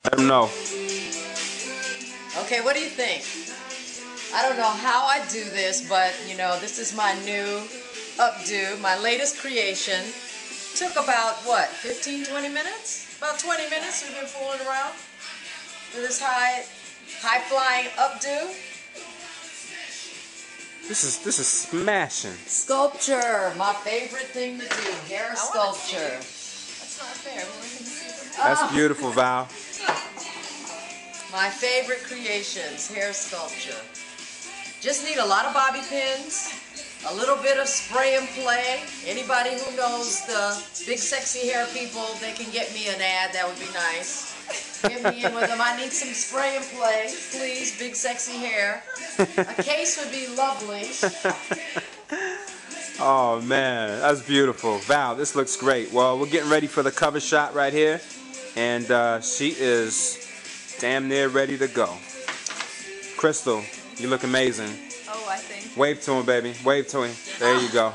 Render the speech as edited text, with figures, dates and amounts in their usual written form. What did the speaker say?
Let them know. Okay, what do you think? I don't know how I do this, but you know, this is my new updo, my latest creation. Took about, what, 15, 20 minutes? About 20 minutes we've been fooling around with this high-flying updo. This is smashing. Sculpture, my favorite thing to do, hair sculpture. That's not fair. That's beautiful, Val. My favorite creations, hair sculpture. Just need a lot of bobby pins, a little bit of spray and play. Anybody who knows the big sexy hair people, they can get me an ad, that would be nice. Get me in with them. I need some spray and play, please, big sexy hair. A case would be lovely. Oh man, that's beautiful. Val, this looks great. Well, we're getting ready for the cover shot right here. And she is damn near ready to go. Crystal, you look amazing. Oh, I think. Wave to him, baby. Wave to him. There you go.